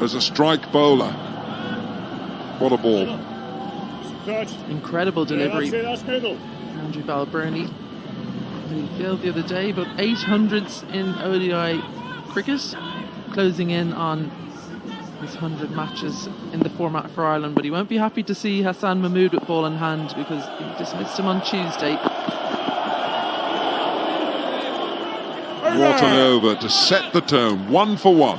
as a strike bowler. What a ball. Incredible delivery. Andrew Balbirnie, who failed the other day, but 800s in ODI cricket, closing in on his 100 matches in the format for Ireland. But he won't be happy to see Hassan Mahmood with ball in hand, because he dismissed him on Tuesday. What an over to set the tone, 1 for 1.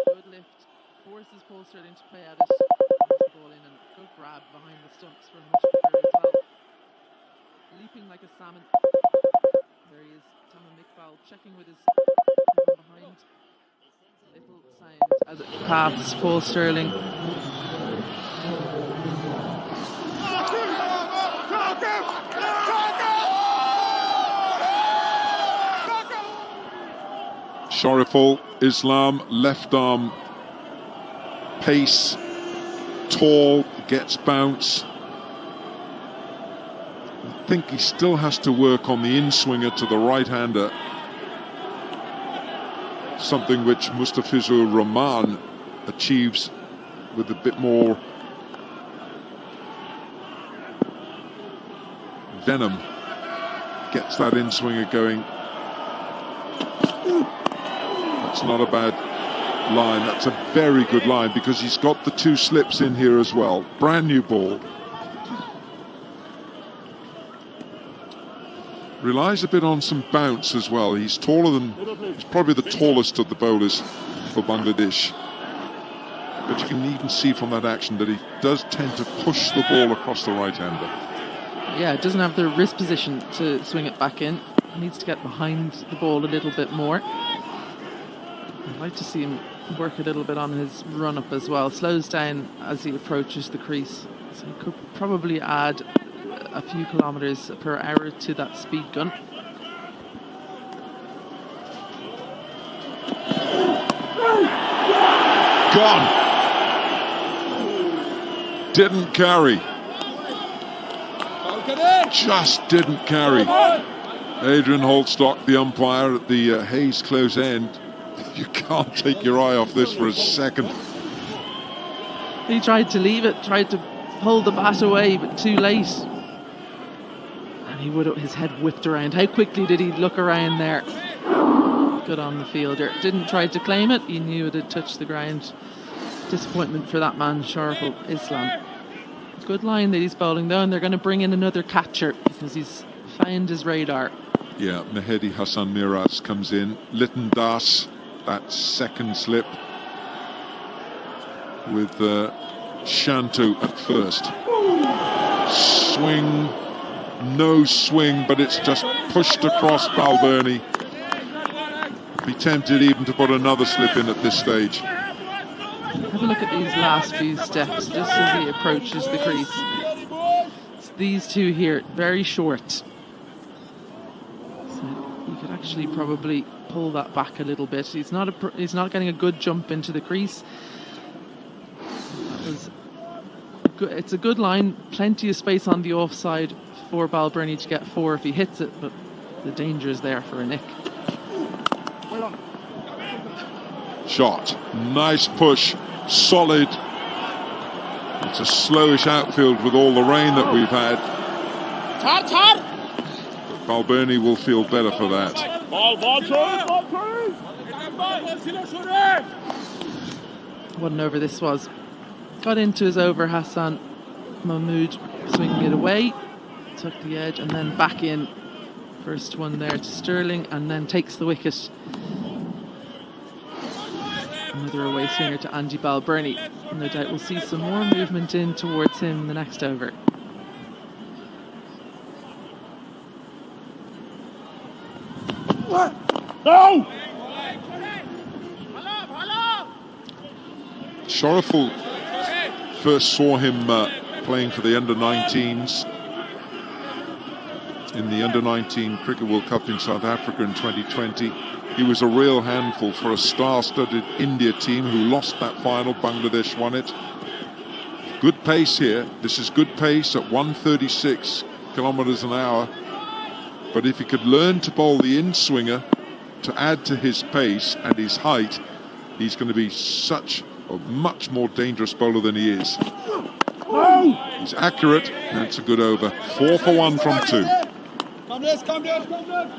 Good lift, forces Paul Stirling to play at it. The ball in, and good grab behind the stumps from Mushfiqur as well. Leaping like a salmon. There he is, Tamim Iqbal checking with his from behind. Little sound as it paths Paul Stirling. Shariful Islam, left arm pace, tall, gets bounce. I think he still has to work on the in-swinger to the right-hander, something which Mustafizur Rahman achieves with a bit more venom. Gets that in-swinger going. That's not a bad line. That's a very good line, because he's got the 2 slips in here as well. Brand new ball. Relies a bit on some bounce as well. He's taller than, he's probably the tallest of the bowlers for Bangladesh. But you can even see from that action that he does tend to push the ball across the right-hander. Yeah, doesn't have the wrist position to swing it back in. He needs to get behind the ball a little bit more. I'd like to see him work a little bit on his run-up as well. Slows down as he approaches the crease. So he could probably add a few kilometres per hour to that speed gun. Gone. Didn't carry. Just didn't carry. Adrian Holtstock, the umpire at the Hayes close end. You can't take your eye off this for a second. He tried to leave it, tried to pull the bat away, but too late. And his head whipped around. How quickly did he look around there? Good on the fielder. Didn't try to claim it. He knew it had touched the ground. Disappointment for that man, Shariful Islam. Good line that he's bowling though, and they're going to bring in another catcher because he's found his radar. Yeah, Mehedi Hassan Miraz comes in. Litton Das, that second slip with Shantu at first. Swing, no swing, but it's just pushed across Balbirnie. Be tempted even to put another slip in at this stage. Have a look at these last few steps just as he approaches the crease. It's these two here, very short. So he could actually probably pull that back a little bit. He's not getting a good jump into the crease. It's a good line, plenty of space on the offside for Balbirnie to get 4 if he hits it, but the danger is there for a nick. Shot, nice push, solid. It's a slowish outfield with all the rain that we've had. But Balbirnie will feel better for that. What an over this was. Got into his over, Hassan Mahmood swinging it away, took the edge and then back in. First one there to Stirling and then takes the wicket. Another away swinger to Andy Balbirnie. No doubt we'll see some more movement in towards him the next over. What? No! Shariful first saw him playing for the under-19s in the Under-19 Cricket World Cup in South Africa in 2020. He was a real handful for a star-studded India team who lost that final. Bangladesh won it. Good pace here. This is good pace at 136 kilometers an hour. But if he could learn to bowl the in-swinger to add to his pace and his height, he's going to be such a much more dangerous bowler than he is. He's accurate, and it's a good over. 4 for 1 from 2. Come down, come down, come down.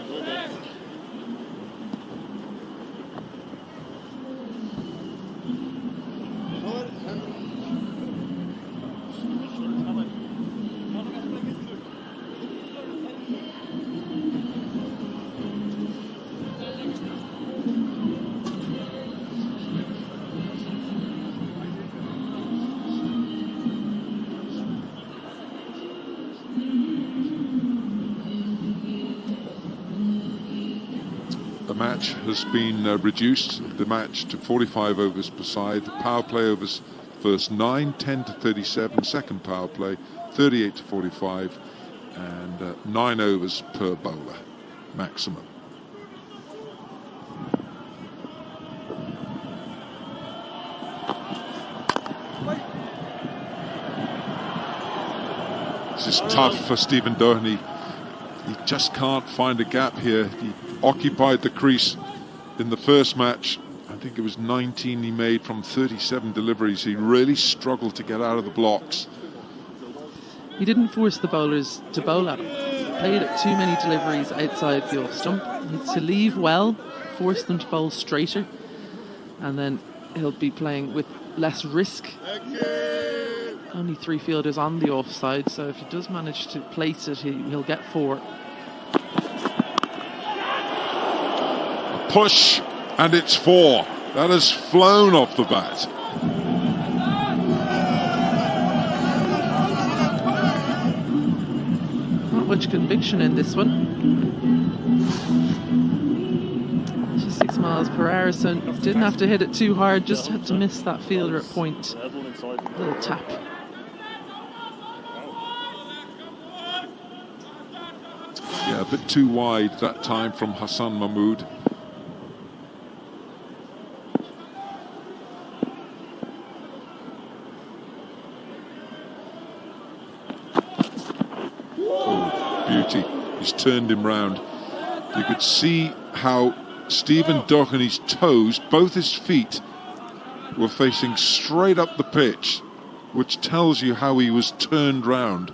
The match has been reduced, the match to 45 overs per side. The power play overs, first 9, 10 to 37, second power play 38 to 45, and 9 overs per bowler maximum. This is tough for Stephen Doherty. He just can't find a gap here. He occupied the crease in the first match. I think it was 19 he made from 37 deliveries. He really struggled to get out of the blocks. He didn't force the bowlers to bowl at him. Played too many deliveries outside the off stump. He needs to leave well, force them to bowl straighter, and then he'll be playing with less risk. Only 3 fielders on the offside, so if he does manage to place it, he'll get 4. A push, and it's 4. That has flown off the bat. Not much conviction in this one. 6 miles per hour, so didn't have to hit it too hard, just had to miss that fielder at point. Little tap. Yeah, a bit too wide that time from Hassan Mahmood. Oh, beauty. He's turned him round. You could see how Stephen Doherty's toes, both his feet, were facing straight up the pitch, which tells you how he was turned round.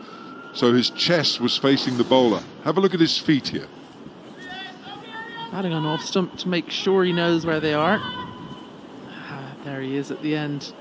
So his chest was facing the bowler. Have a look at his feet here. Batting on off stump to make sure he knows where they are. There he is at the end.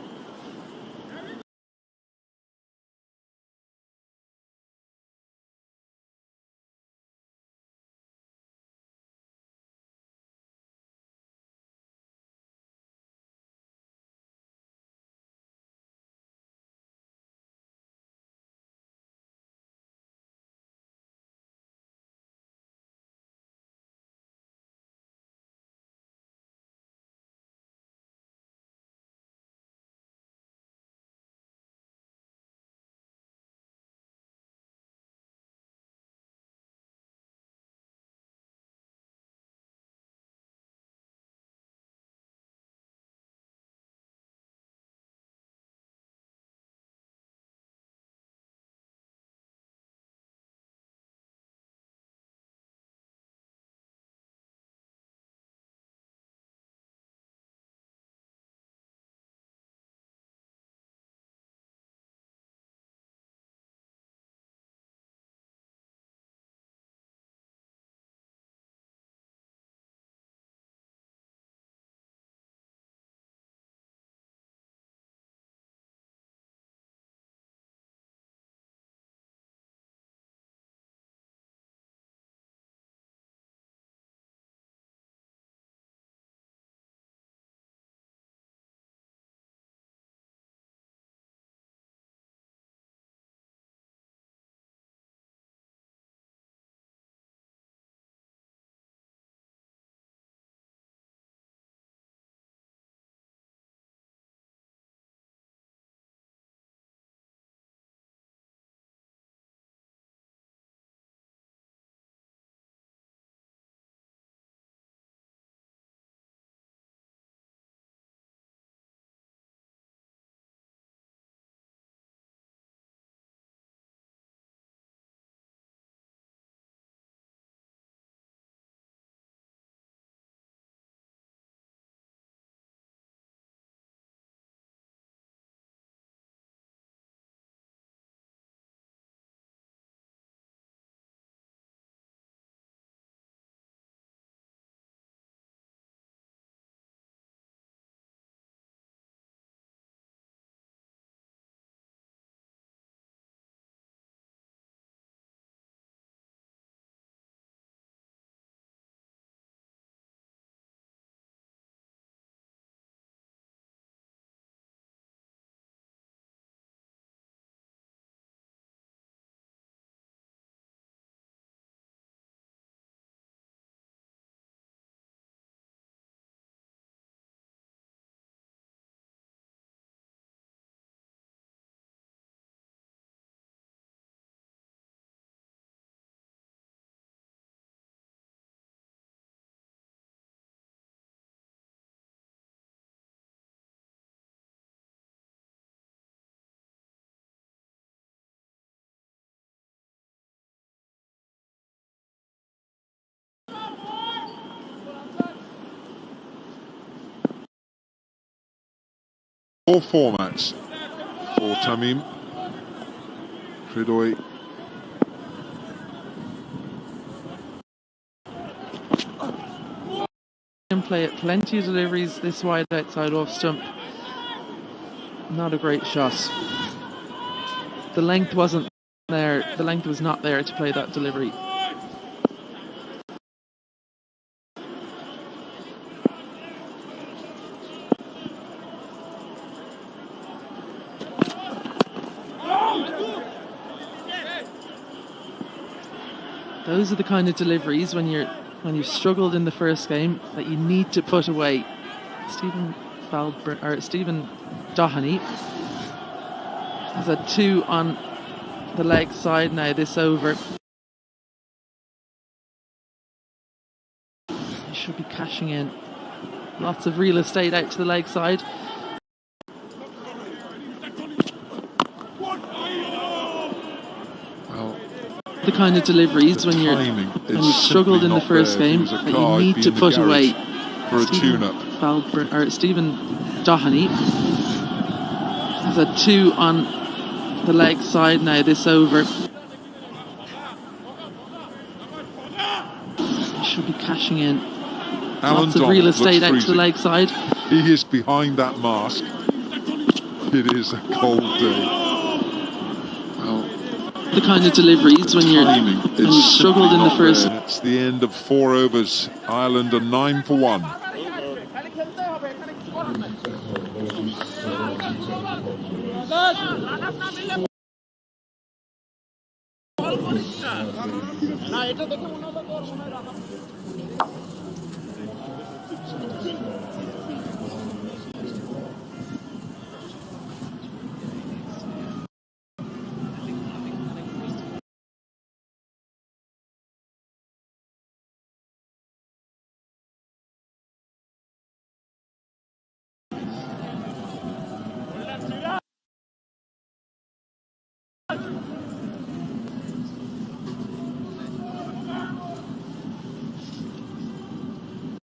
All formats for Tamim. Credoy. Can play it plenty of deliveries this wide outside off stump. Not a great shot. The length wasn't there. The length was not there to play that delivery. Those are the kind of deliveries when you've struggled in the first game that you need to put away. Stephen Doheny has a 2 on the leg side now this over. He should be cashing in. Lots of real estate out to the leg side. Well, the kind of deliveries when you've struggled in the first game that you need to put away. For a tune-up. Stephen Doheny has a 2 on the leg side now this over. He should be cashing in. Alan Lots of real estate out to the leg side. He is behind that mask. It is a cold day. Well, the kind of deliveries when you've struggled in the first. It's the end of 4 overs. Ireland are 9 for 1.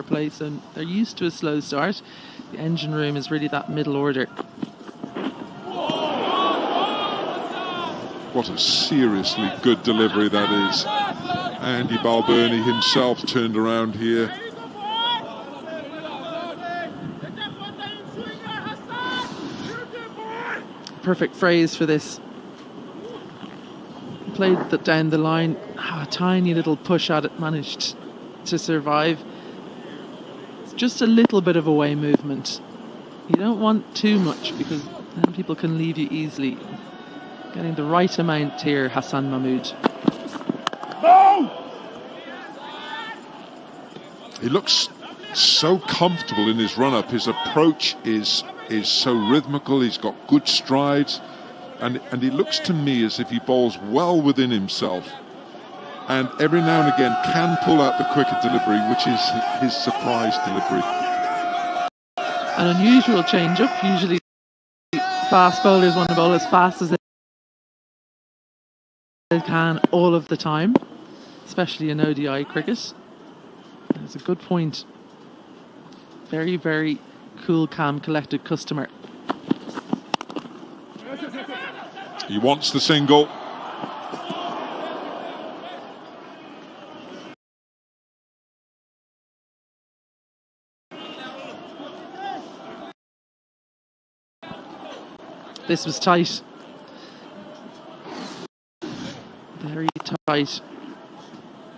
Place and they're used to a slow start. The engine room is really that middle order. What a seriously good delivery that is. Andy Balbirnie himself turned around here. Perfect phrase for this. Played that down the line. A tiny little push at it, managed to survive. Just a little bit of away movement. You don't want too much because then people can leave you easily. Getting the right amount here, Hassan Mahmood. He looks so comfortable in his run-up. His approach is so rhythmical. He's got good strides, and he looks to me as if he bowls well within himself. And every now and again can pull out the quicker delivery, which is his surprise delivery. An unusual change-up. Usually fast bowlers want to bowl as fast as they can all of the time, especially in ODI cricket. That's a good point. Very, very cool, calm, collected customer. He wants the single. This was tight. Very tight.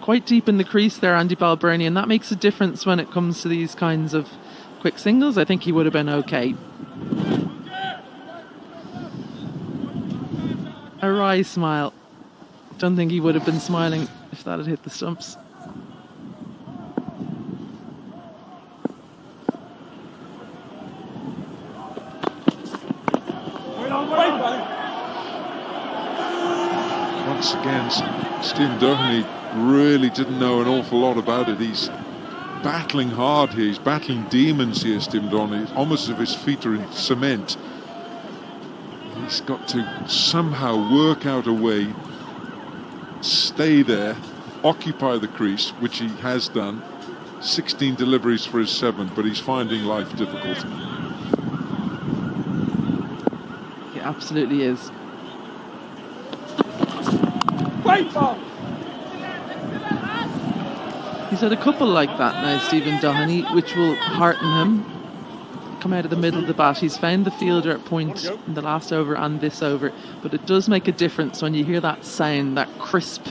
Quite deep in the crease there, Andy Balbirnie, and that makes a difference when it comes to these kinds of quick singles. I think he would have been okay. A wry smile. Don't think he would have been smiling if that had hit the stumps. Once again, Stephen Doheny really didn't know an awful lot about it. He's battling hard here. He's battling demons here, Stephen Doheny. It's almost as if his feet are in cement. He's got to somehow work out a way, stay there, occupy the crease, which he has done. 16 deliveries for his 7th, but he's finding life difficult. absolutely is. Wait, ball. He's had a couple like that now, Stephen Doheney, which will hearten him. Come out of the middle of the bat. He's found the fielder at point in the last over and this over, but it does make a difference when you hear that sound, that crisp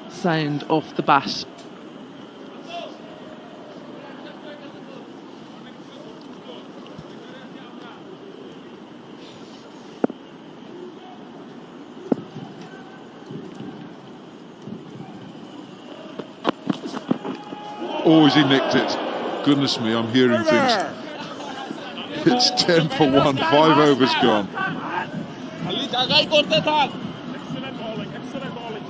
sound off the bat. Oh, has he nicked it? Goodness me, I'm hearing things. It's 10 for 1, 5 overs gone. Excellent bowling, excellent bowling.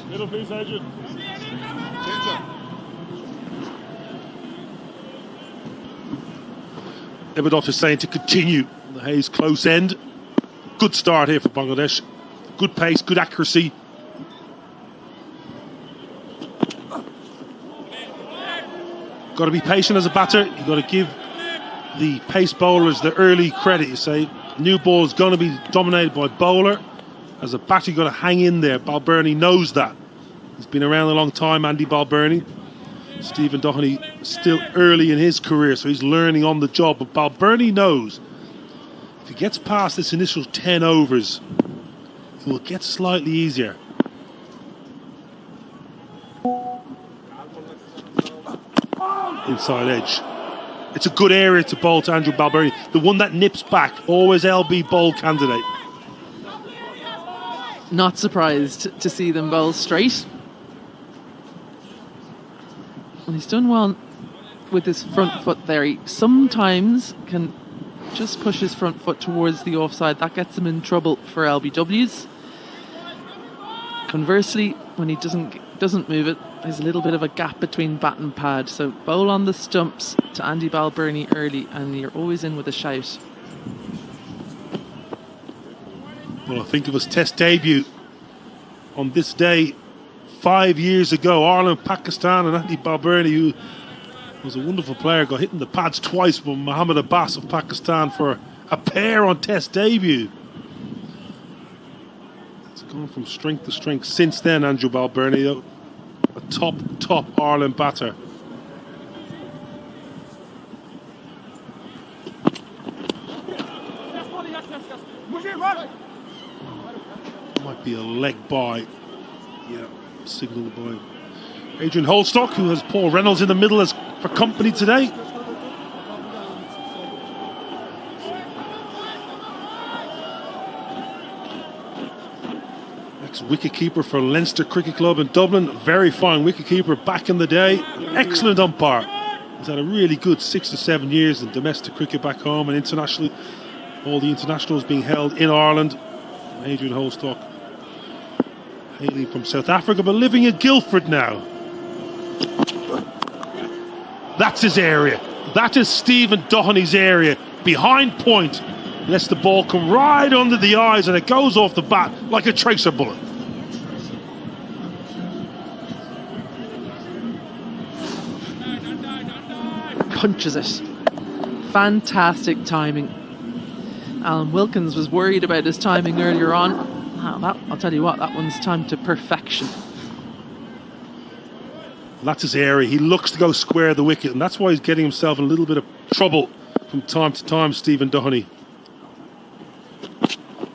Middle, please, Adrian. Ebadov is saying to continue the Hayes close end. Good start here for Bangladesh. Good pace, good accuracy. Got to be patient as a batter. You've got to give the pace bowlers the early credit. You say new ball is going to be dominated by bowler. As a batter, you've got to hang in there. Balbirnie knows that. He's been around a long time, Andy Balbirnie. Stephen Doheney still early in his career, so he's learning on the job. But Balbirnie knows if he gets past this initial 10 overs, it will get slightly easier. Inside edge. It's a good area to bowl to Andrew Balbirnie. The one that nips back, always LB bowl candidate. Not surprised to see them bowl straight. And he's done well with his front foot there. He sometimes can just push his front foot towards the offside. That gets him in trouble for LBWs. Conversely, when he doesn't move it, there's a little bit of a gap between bat and pad. So bowl on the stumps to Andy Balbirnie early and you're always in with a shout. Well, I think it was Test debut on this day 5 years ago. Ireland, Pakistan, and Andy Balbirnie, who was a wonderful player, got hit in the pads twice by Mohammad Abbas of Pakistan for a pair on Test debut. It's gone from strength to strength since then. Andrew Balbirnie, a top Ireland batter. Might be a leg by, yeah, signalled by Adrian Holstock, who has Paul Reynolds in the middle as for company today. Ex-wicketkeeper for Leinster Cricket Club in Dublin, very fine wicketkeeper back in the day, excellent umpire. He's had a really good 6 to 7 years in domestic cricket back home and internationally. All the internationals being held in Ireland. Adrian Holstock, hailing from South Africa but living in Guildford now. That's his area. That is Stephen Doheney's area. Behind point. Lets the ball come right under the eyes and it goes off the bat like a tracer bullet. Punches it. Fantastic timing. Alan Wilkins was worried about his timing earlier on. I'll tell you what, that one's timed to perfection. That's his area. He looks to go square the wicket, and that's why he's getting himself in a little bit of trouble from time to time, Stephen Doheney.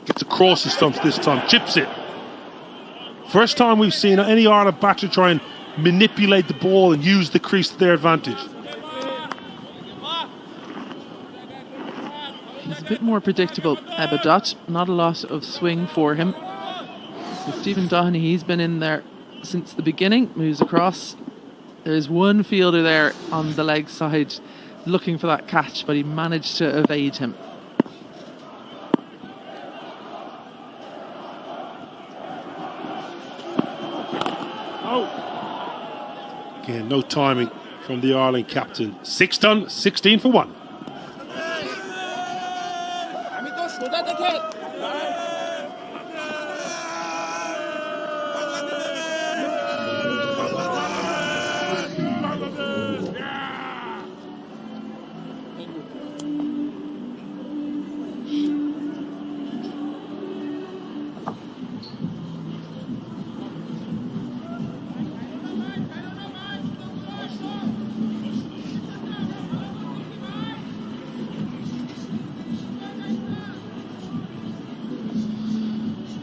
Gets across the stumps this time, chips it. First time we've seen any Ireland batter try and manipulate the ball and use the crease to their advantage. He's a bit more predictable, Ebadot. Not a lot of swing for him. With Stephen Doheney, he's been in there since the beginning, moves across. There's one fielder there on the leg side looking for that catch, but he managed to evade him. Again, no timing from the Ireland captain. 6 done, 16 for 1.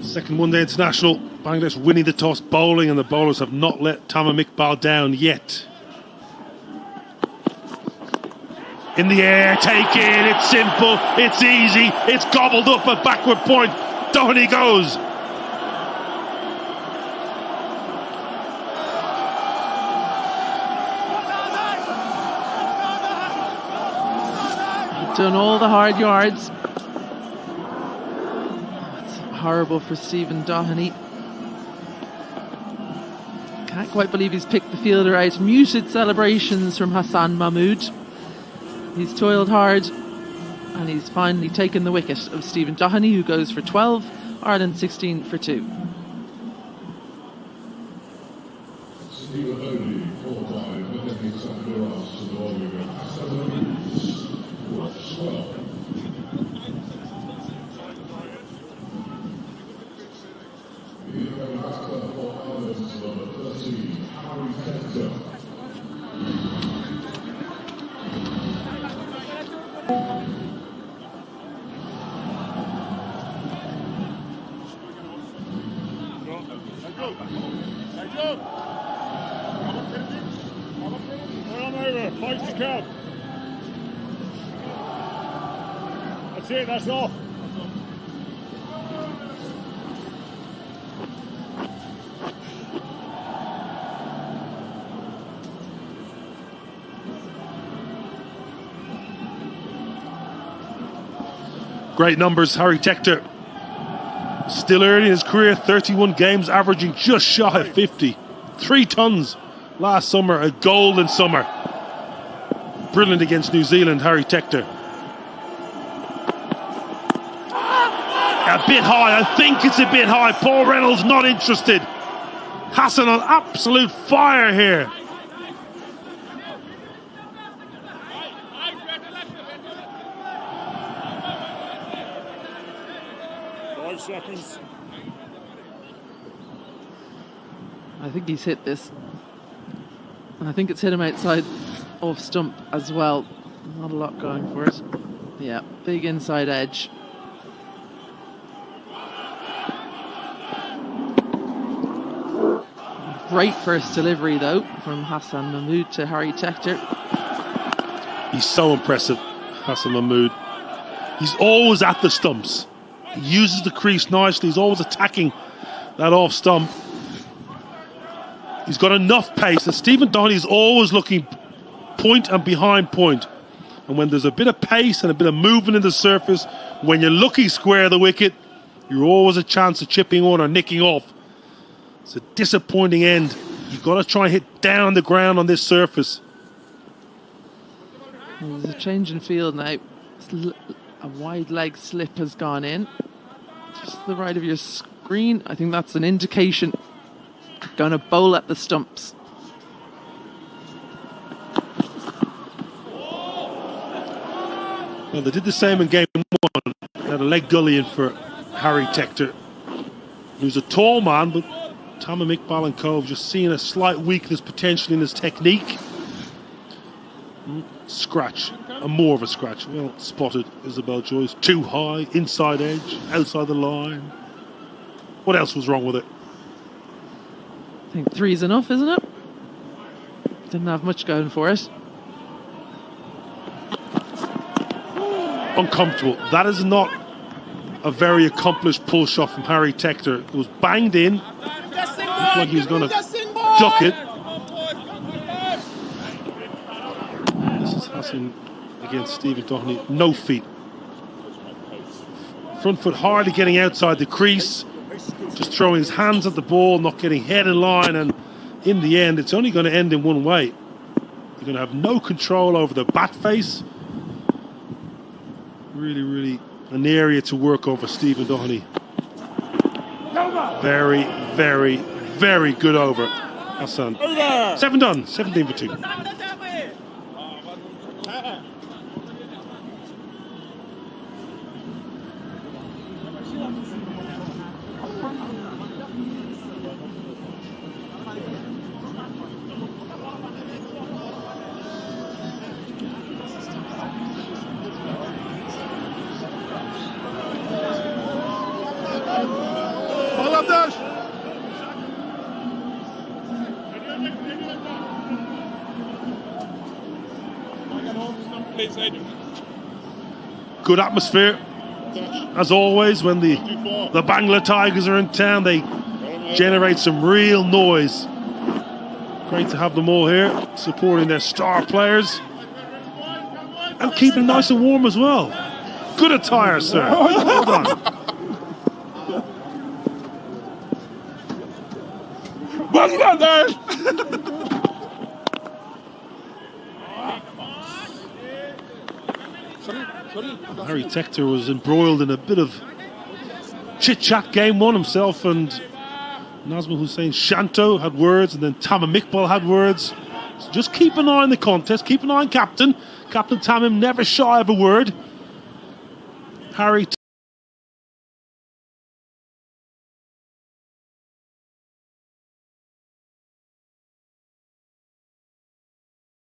Second one-day international, Bangladesh winning the toss bowling, and the bowlers have not let Tamim Iqbal down yet. In the air, take it, it's simple, it's easy, it's gobbled up at backward point. Down he goes. Done all the hard yards. Horrible for Stephen Doherty. Can't quite believe he's picked the fielder out. Muted celebrations from Hassan Mahmood. He's toiled hard and he's finally taken the wicket of Stephen Doherty, who goes for 12, Ireland 16 for 2. That's it, that's off. Great numbers, Harry Tector. Still early in his career, 31 games, averaging just shy of 50. 3 tons last summer, a golden summer. Brilliant against New Zealand, Harry Tector. A bit high, I think it's a bit high. Paul Reynolds not interested. Hassan on absolute fire here. Seconds. I think he's hit this. And I think it's hit him outside off stump as well. Not a lot going for it. Yeah, big inside edge. Great first delivery though from Hassan Mahmood to Harry Tector. He's so impressive, Hassan Mahmood. He's always at the stumps. He uses the crease nicely. He's always attacking that off stump. He's got enough pace, and Stephen Doherty is always looking point and behind point. And when there's a bit of pace and a bit of movement in the surface, when you're looking square of the wicket, you're always a chance of chipping on or nicking off. It's a disappointing end. You've got to try and hit down the ground on this surface. Well, there's a change in field now. A wide leg slip has gone in. Just to the right of your screen. I think that's an indication. Going to bowl at the stumps. Well, they did the same in game 1. They had a leg gully in for Harry Tector, who's a tall man, but Tamim Iqbal and Cove just seeing a slight weakness potentially in his technique. Scratch, more of a scratch. Well spotted, Isabel Joyce. Too high, inside edge, outside the line. What else was wrong with it? I think 3's enough, isn't it? Didn't have much going for it. Uncomfortable. That is not a very accomplished pull shot from Harry Tector. It was banged in. Looked like he was going to duck it. This is Hassan against Stephen Doherty. No feet. Front foot hardly getting outside the crease. Just throwing his hands at the ball, not getting head in line, and in the end, it's only going to end in one way. You're going to have no control over the bat face. Really, really an area to work over Stephen Doherty. Very, very, very good over. Hassan. 7 done, 17 for 2. Good atmosphere, as always, when the Bangla Tigers are in town. They generate some real noise. Great to have them all here, supporting their star players and keeping it nice and warm as well. Good attire, sir. Well done. Harry Tector was embroiled in a bit of chit-chat game one himself, and Nazmul Hussain Shanto had words, and then Tamim Iqbal had words. So just keep an eye on the contest, keep an eye on Captain Tamim, never shy of a word. Harry